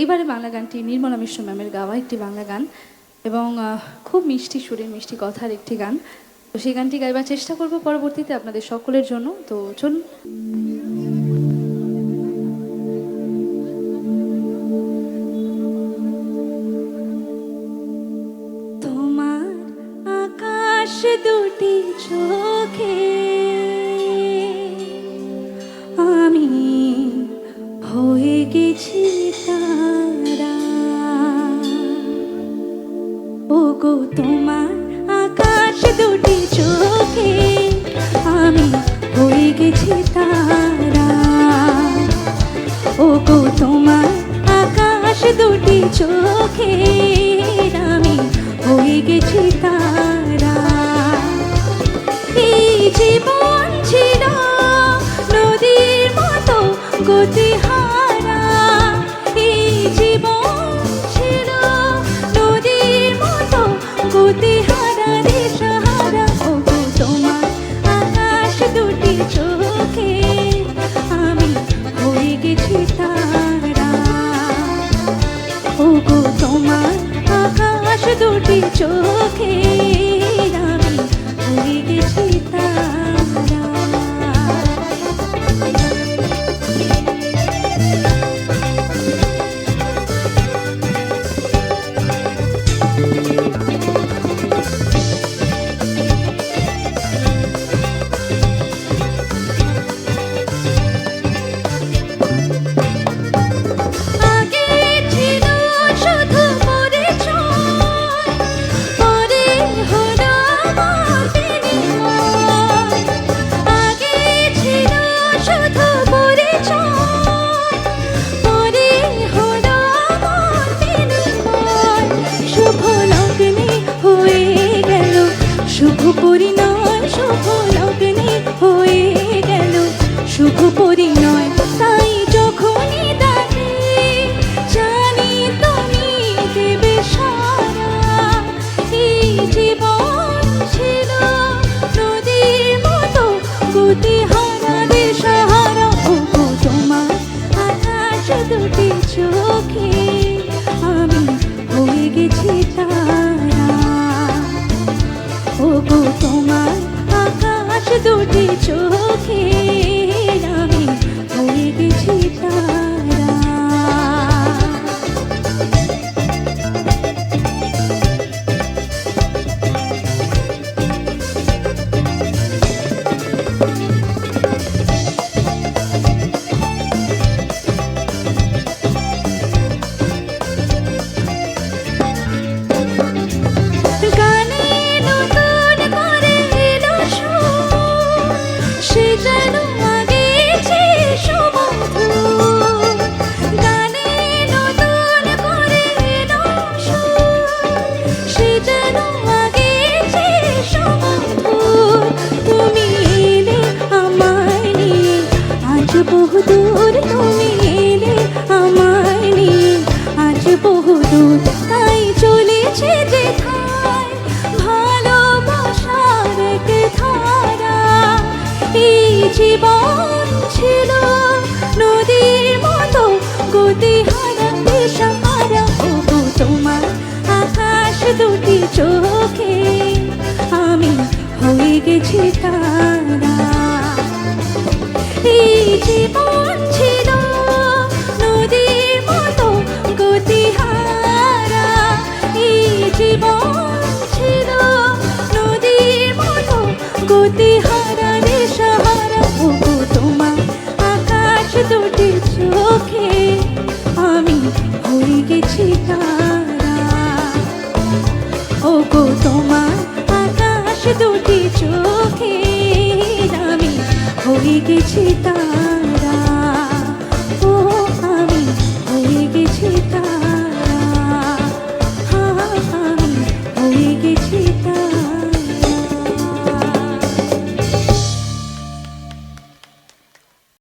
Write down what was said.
এইবারে বাংলা গানটি নির্মলা মিশ্র ম্যামের গাওয়া একটি বাংলা গান এবং খুব মিষ্টি সুরের মিষ্টি কথার একটি গান। তো সেই গানটি গাইবার চেষ্টা করব পরবর্তীতে আপনাদের সকলের জন্য। তো চলুন। তোমার আকাশ দুটি চোখে আমি হয়ে গেছি তারা। ওগো তোমার আকাশ দুটি চোখে আমি হয়ে গেছি তারা। ওগো তোমার আকাশ দুটি চোখে আমি হয়ে গেছি তারা। এই জীবন ছিল নদীর মতো গতিহারা। এই জীবন ছিল নদীর মতো গতিহারা দিশাহারা। ওগো তোমার আকাশ দুটি চোখে আমি হয়ে গেছি তারা। ওগো তোমার আকাশ দুটি চোখে আমি হয়ে গেছি তারা। শুভ পরিণয় শুভ লগ্নে হয়ে গেল শুভ পরিণয়। তাই যখনই দেখি জানি তুমি দেবে সারা। এই জীবন ছিল নদীর মতো গতিহারা দিশাহারা। ওগো তোমার আকাশ দুটি চোখে আমি হয়ে গেছি তারা। ওগো তোমার আকাশ দুটি চোখে আমি হয়ে গেছি তারা। বহুদূর তুমি এলে আমায় নিয়ে আজ বহুদূর। তাই চলেছে যেথায় ভালোবাসার এক ধারা। এই জীবন ছিল নদীর মতো গতিহারা দিশাহারা। ওগো তোমার আকাশ দুটি চোখে আমি হয়ে গেছি তারা। এই জীবন ছিল নদীর মতো গতিহারা। এই জীবন ছিল নদীর মতো গতিহারা দিশাহারা। ওগো তোমার আকাশ দুটি চোখে আমি হয়ে গেছি তারা। ওগো তোমার আকাশ দুটি চোখে আমি হয়ে গেছি তারা।